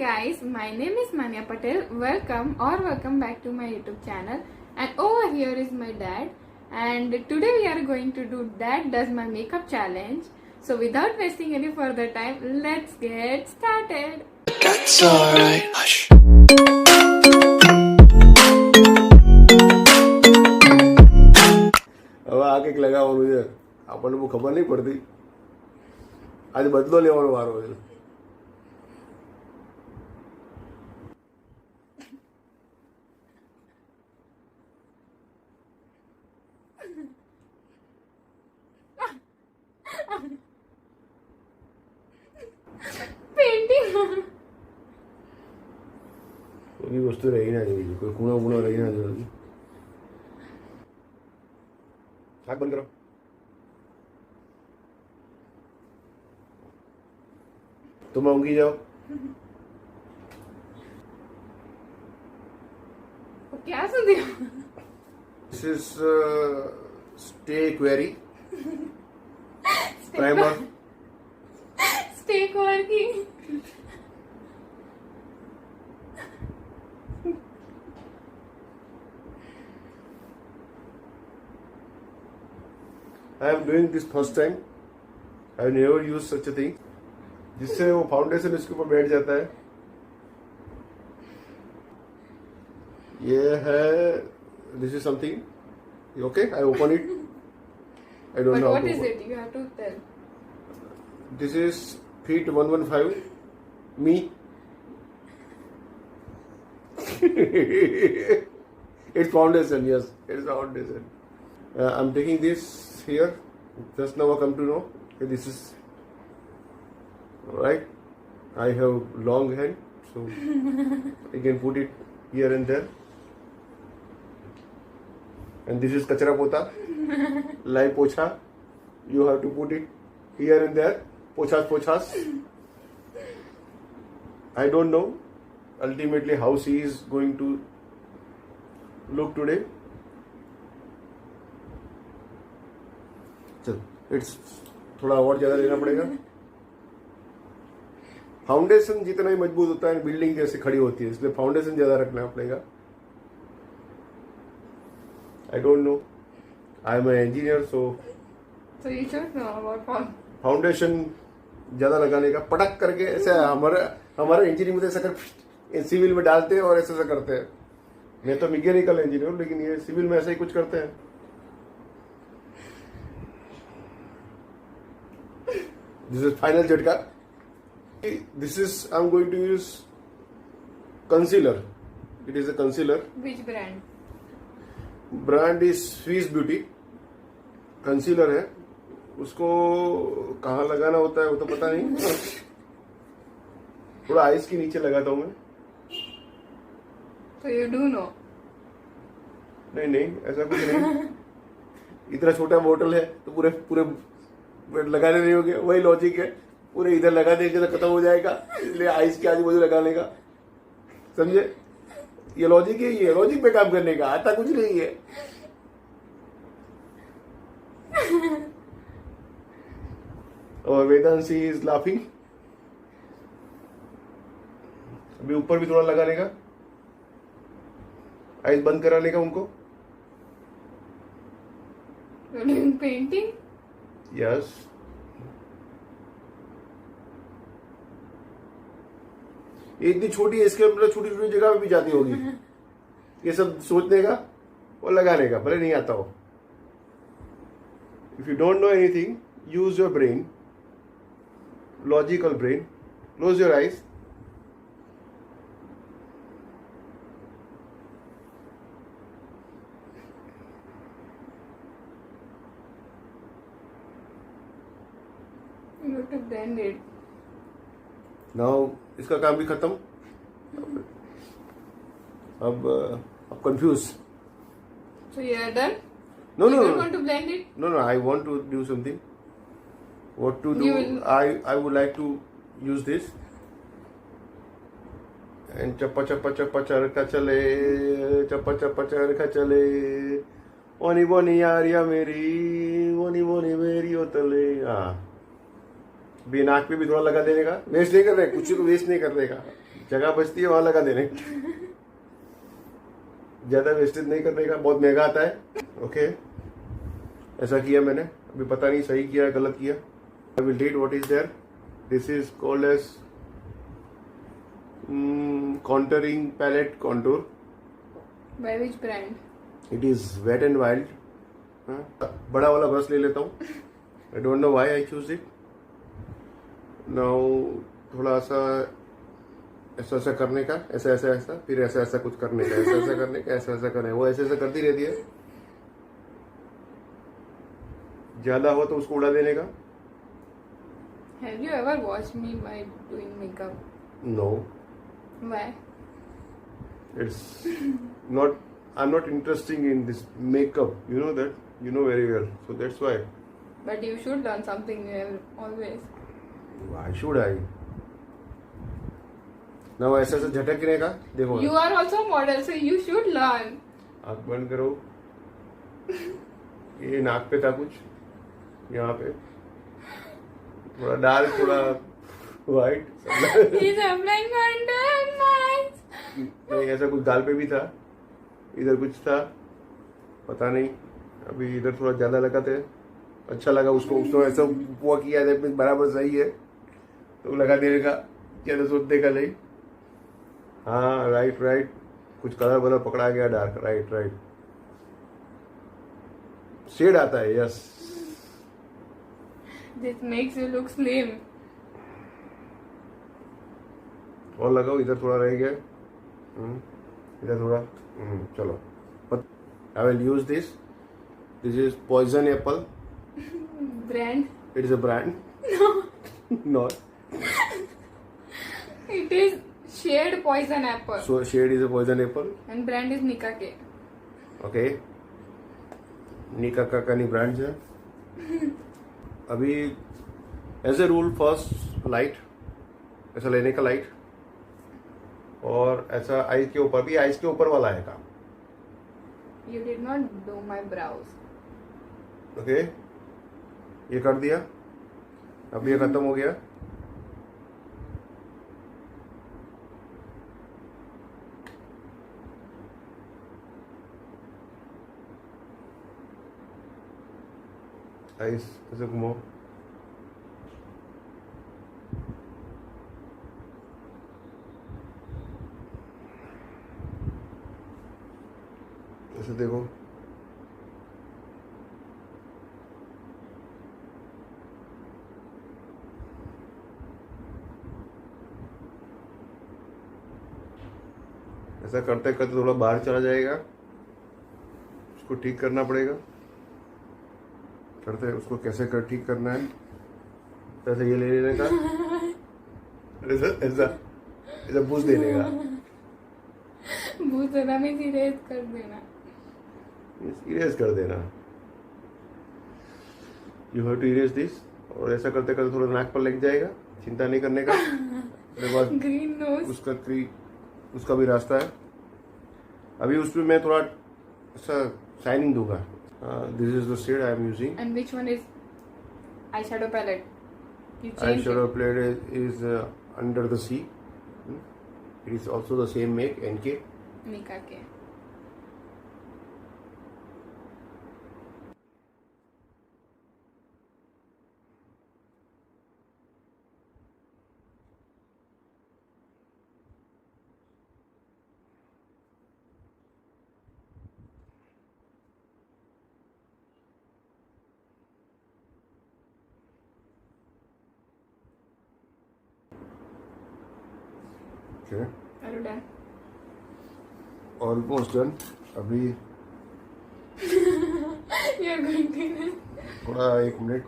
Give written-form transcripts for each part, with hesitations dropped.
guys, my name is Manya Patel. Welcome back to my YouTube channel. And over here is my dad. And today we are going to do Dad Does My Makeup Challenge. So without wasting any further time, let's get started. That's alright. Hush. હવે આ કંઈક લગાવવાનું છે આપણને બહુ ખબર નહીં પડતી આજે બદલો લેવાનો વારો છે Painting. કોઈ વસ્તુ રહી ના જવી કોઈ ખૂણો રહી ના જવી આંખ બંધ કરો तुम ऊँगी जाओ क्या सुन दिया? This is Stay Quirky primer stick और की I am doing this first time I have never used such a thing जिससे वो फाउंडेशन इसके ऊपर बैठ जाता है ये है this is something okay I open it I don't But no what is it? You have to tell. This is fit 115 me it's foundation, yes, it's foundation. I'm taking this here. Just now I come to know that this is right. I have long hand, so I can put it here and there. And this is kachra pota, lai pocha. You have to put it here and there. Pochas. I don't know ultimately how she is going to look today. चल it's थोड़ा और ज़्यादा लेना पड़ेगा foundation जितना ही मजबूत होता है बिल्डिंग जैसे खड़ी होती है इसलिए फाउंडेशन ज़्यादा रखना पड़ेगा I don't know I am a engineer so You should know about foundation ज़्यादा लगाने का पटक करके ऐसे हमारे इंजीनियरिंग में ऐसा कर सिविल में डालते हैं और ऐसे करते हैं मैं तो मैकेनिकल इंजीनियर हूँ लेकिन ये सिविल में ऐसा ही कुछ करते हैं दिस इज फाइनल झटका this is I am going to use concealer it is a concealer which brand? Brand is Swiss Beauty concealer है उसको कहाँ लगाना होता है वो तो पता नहीं थोड़ा आइस के नीचे लगाता हूँ मैं So you do know. नहीं ऐसा कुछ नहीं इतना छोटा बोतल है तो पूरे लगाने नहीं होंगे वही लॉजिक है पूरे इधर लगा देंगे तो खत्म हो जाएगा इसलिए आइस के आजू बाजू लगाने का समझे ये लॉजिक है ये लॉजिक पे काम करने का आता कुछ नहीं है और वेदांशी इज लाफिंग अभी ऊपर भी थोड़ा लगाने का आइस बंद कराने का उनको You're doing painting? यस ये इतनी छोटी है इसके अंदर छोटी छोटी जगह में भी जाती होगी ये सब सोचने का और लगाने का भले नहीं आता हो if you don't know anything use your brain logical brain close your eyes You have to blend it. Now इसका काम भी खत्म अब confuse So you are done? No You no don't want to blend it? No, I want to do something. What to do? You will- I would like to use this. And chappa charka chale, chappa charka chale. Oni boni यारिया मेरी, ओनी बोनी मेरी ओतले. हाँ. भी नाक पे भी थोड़ा लगा देने का वेस्ट नहीं कर रहे कुछ को वेस्ट नहीं कर देगा जगह बचती है वहां लगा देने। ज्यादा वेस्टेज नहीं करने का, बहुत महंगा आता है। ओके, ऐसा किया मैंने, अभी पता नहीं सही किया गलत किया। I will read what is there. This is called edge contouring palette contour. By which brand? It is wet and wild. बड़ा वाला ब्रश ले लेता हूँ। I don't know why I choose it. Now थोड़ा सा ऐसा ऐसा करने का, ऐसा ऐसा ऐसा, फिर ऐसा ऐसा कुछ करने का, ऐसा ऐसा करने का, ऐसा ऐसा करने का। वो ऐसे ऐसा करती रहती है। ज्यादा हो तो उसको उड़ा देने का। Have you ever watched me by doing makeup? No, Why? it's not, I'm not interested in this makeup, you know that, you know very well, so that's why. But you should learn something new always. Why should I? now ऐसे ऐसे झटकने का, देखो You are also a model, so you should learn. आँख बंद करो। ये नाक पे था कुछ, यहाँ पे थोड़ा डार्क, थोड़ा white. He's applying under eyes. नहीं, ऐसा कुछ गाल पे भी था, इधर कुछ था, पता नहीं। अभी इधर थोड़ा ज्यादा लगा थे, अच्छा लगा उसको। उसको ऐसा वो किया बराबर सही है तो लगा देने का, ज्यादा सोचने का नहीं। हाँ, राइट राइट, कुछ कलर वलर पकड़ा गया, डार्क, राइट राइट, शेड आता है। Yes, This makes you look slim. और लगाओ, इधर थोड़ा रह गया। इधर थोड़ा। चलो, I will use this. This is poison apple. Brand? It is a brand. Not It is shade poison apple. so shade is a poison apple. And brand is Nikake. Okay, निका का नहीं ब्रांड्स है। अभी as a rule first light, ऐसा लेने का light, और ऐसा आईज के ऊपर भी, आईज के ऊपर वाला है काम। You did not do my brows. Okay, ये कर दिया, अब ये खत्म हो गया। आइस ऐसे घुमाओ, ऐसे देखो। ऐसा करते करते थोड़ा बाहर चला जाएगा, उसको ठीक करना पड़ेगा। करते उसको कैसे कर ठीक करना है, ऐसे ये ले लेने का, ऐसा ऐसा ऐसा बूझ देने का, भूतरा में इरेज कर देना. इरेज कर देना। You have to erase this. और ऐसा करते करते थोड़ा नाक पर लग जाएगा, चिंता नहीं करने का। उसके बाद ग्रीन नोज, उसका भी रास्ता है। अभी उसमें मैं थोड़ा ऐसा शाइनिंग दूंगा। This is the shade I am using. And which one is eye shadow palette? Eye shadow palette is under the sea. It is also the same make एनके निका के. Okay. Are you done? Almost done. अभी You are going to. थोड़ा 1 minute,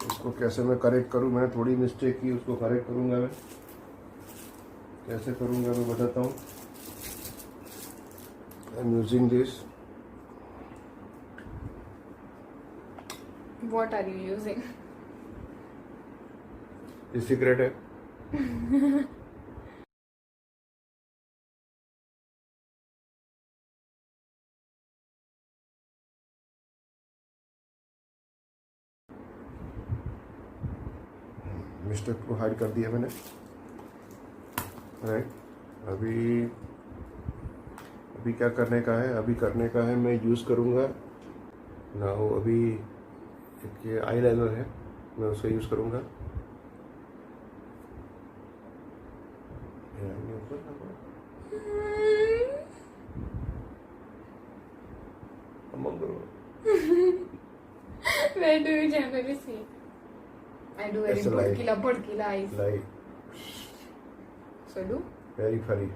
इसको कैसे मैं correct करूं। मैंने थोड़ी मिस्टेक की, उसको करेक्ट करूंगा मैं। कैसे करूंगा मैं बताता हूं। आई am using this. What are you using? ये सीक्रेट है। मिस्टेक को हाइड कर दिया मैंने. राइट. अभी क्या करने का है? अभी करने का है, मैं यूज़ करूँगा ना. अभी एक ये आई लाइनर है, मैं उसका यूज़ करूँगा. Where do you generally see? I do very That's a lie. bhodkila eyes. Like So do? very funny.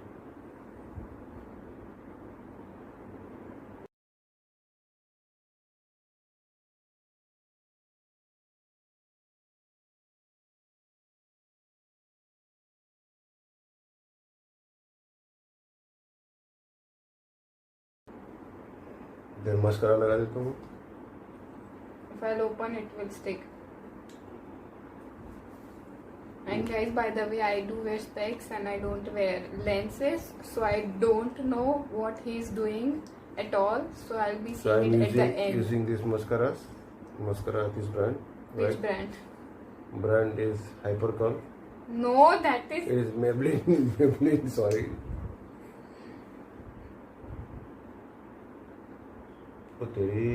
Then mascara लगा देता हूँ. If I'll open it will stick. And guys, by the way, I do wear specs and I don't wear lenses, so I don't know what he's doing at all. So I'll be So I'm seeing it at the end. using this mascara this brand. Which Right? brand? Brand is Hypercurl. No, that is. It is Maybelline. Maybelline, sorry. Oh, Teri.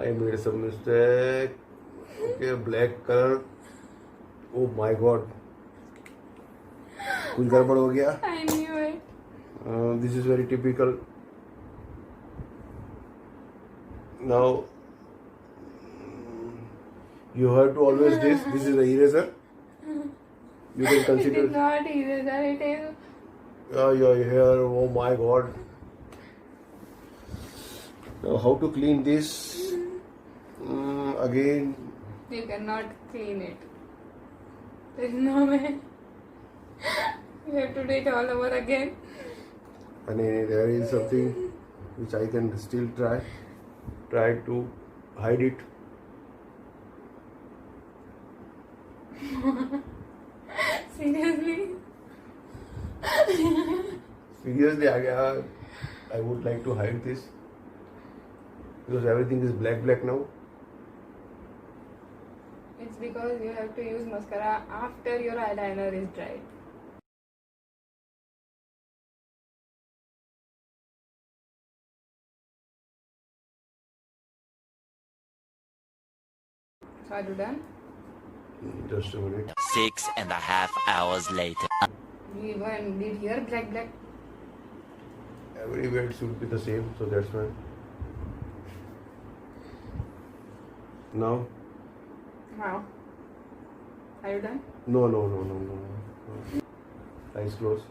I made some mistake. Okay, black color. Oh my god. कुछ गड़बड़ हो गया. I knew it. This is very typical. Now, you have to always this. This is the eraser. You can It consider. is not eraser. It is. Your hair. Oh my god. Now, how to clean this? Again. You cannot clean it. There's no way. You have to do it all over again. And there is something which I can still try to hide it. Seriously? Seriously, I would like to hide this because everything is black now. It's because you have to use mascara after your eyeliner is dried. So are you done? Just a minute. 6.5 hours later. You even did here black. Everywhere it should be the same, so that's why. Now? Wow. Are you done? No. Eyes closed.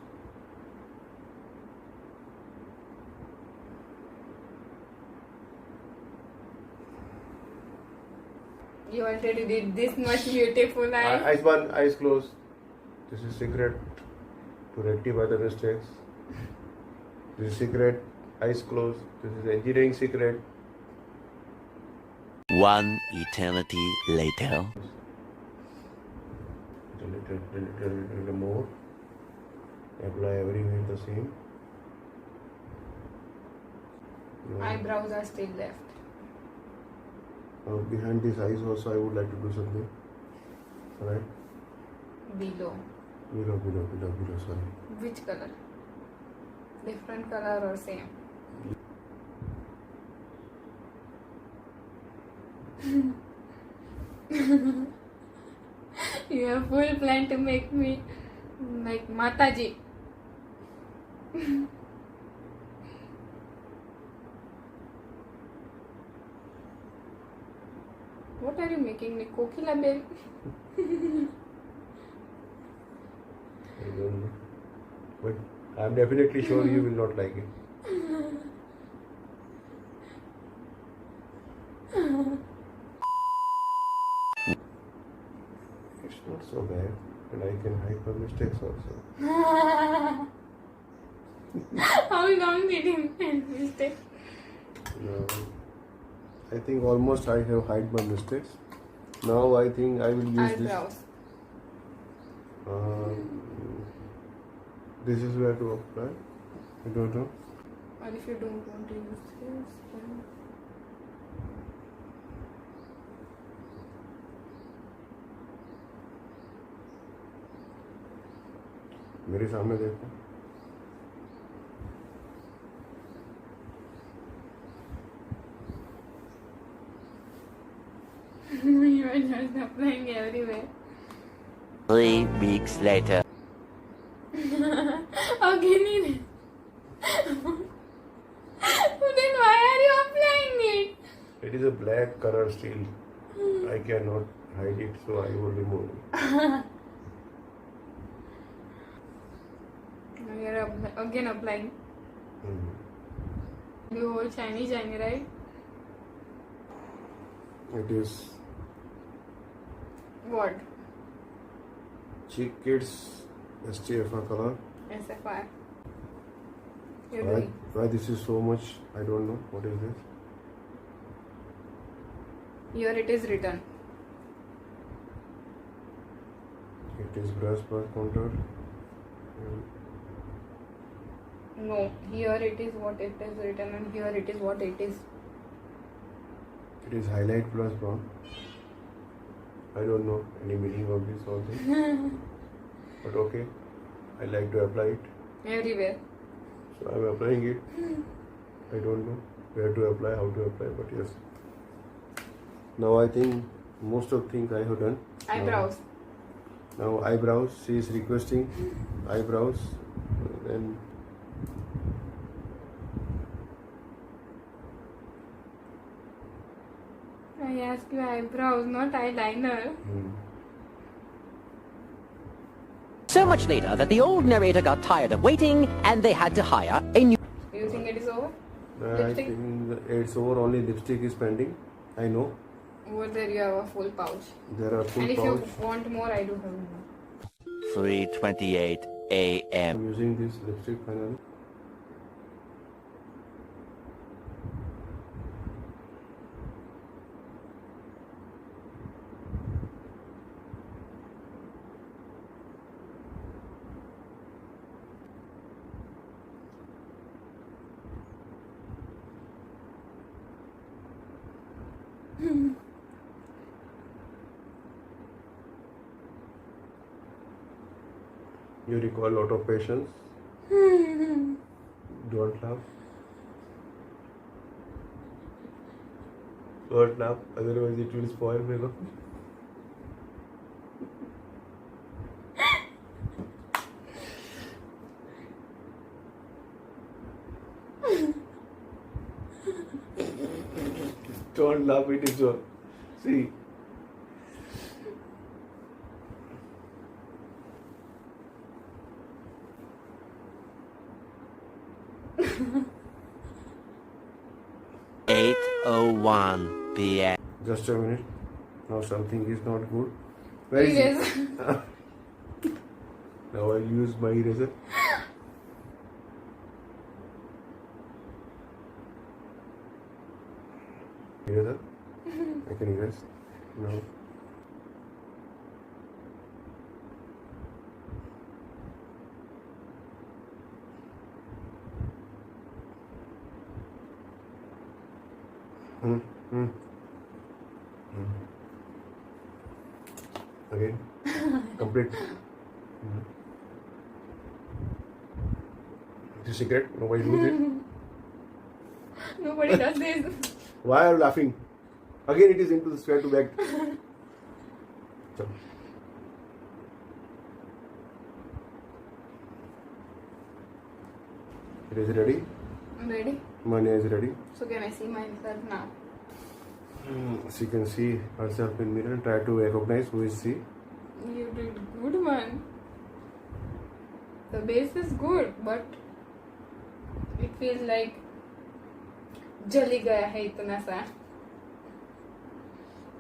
You already did this much beautiful eyes. Eyes one, eyes closed. This is secret to rectify the mistakes. This is secret. Eyes closed. This is engineering secret. One eternity later. Little more. Apply everywhere the same. Now, Eyebrows are still left. behind these eyes also I would like to do something. Alright? Below. Below, sorry. Which color? Different color or same? You have full plan to make me like Mataji. What are you making me? Kokila bell? I don't know. But I'm definitely sure you will not like it. It's not so bad, and I can hide my mistakes also. How long did you make mistake? No, I think almost I have hide my mistakes. Now I think I will use Eyebrows. this. This is where to apply. I don't know. Or if you don't want to use this, then मेरे सामने देखो. You are just applying everywhere. 3 weeks later. Again, it. Then why are you applying it? It is a black color still. I cannot hide it, so I will remove it. You are again applying. You all shiny, right? It is What? Cheek Kids STFR color. SFR. You're Why, doing. why this is so much? I don't know. What is this? Here it is written. It is brush contour. No, here it is what it is written, and here it is what it is. It is highlight plus brown. I don't know any meaning of this also. But okay, I like to apply it. Everywhere. So I am applying it. I don't know where to apply, how to apply, but yes. Now I think most of things I have done. Eyebrows. Now eyebrows. She is requesting eyebrows. Then I asked you eyebrows, not eyeliner. So much later that the old narrator got tired of waiting and they had to hire a new... Do you think it is over? I Lipstick? think it's over. Only lipstick is pending. I know. Over there you have a full pouch. There are full And if pouch. you want more, I do have more. 3:28 a.m. I'm using this lipstick finally. You require a lot of patience. Don't laugh. Don't laugh, otherwise it will spoil makeup. Don't laugh, it is so. See. Eight 8:01 p.m. Just a minute. Now something is not good. Where is Eraser. it? Now I'll use my eraser. Eraser? I can erase. No. Again. Complete. It's a secret. Nobody knows it. Nobody does this. Why are you laughing? Again, it is into the square to back. So. It is ready. I'm ready. Mania is ready. So can I see myself now? She can see herself in mirror and try to recognize who is she. You did good one. The base is good, but it feels like जली गया है इतना सा.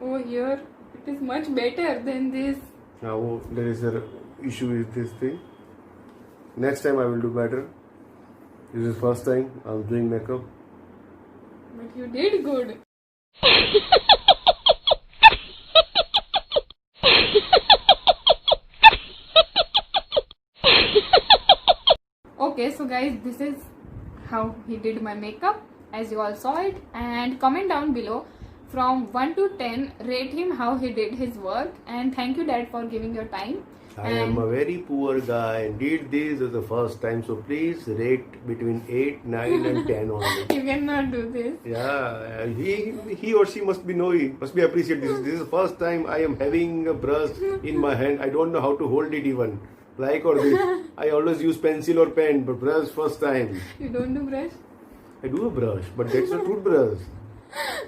Oh, here it is much better than this. Now there is an issue with this thing. Next time I will do better. This is first time I'm doing makeup. But you did good. Okay, so guys, this is how he did my makeup, as you all saw it. And comment down below from 1 to 10, rate him how he did his work. And thank you, Dad, for giving your time. I am a very poor guy and did this is the first time. So please rate between 8, 9 and 10 only. You cannot do this. Yeah, he or she must be appreciate this. This is the first time I am having a brush in my hand. I don't know how to hold it even. Like or this. I always use pencil or pen, but brush first time. You don't do brush? I do a brush, but that's a toothbrush.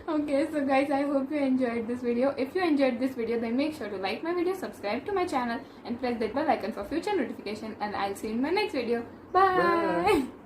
Okay, so guys, I hope you enjoyed this video. If you enjoyed this video, then make sure to like my video, subscribe to my channel and press that bell icon for future notification, and I'll see you in my next video. Bye. Bye.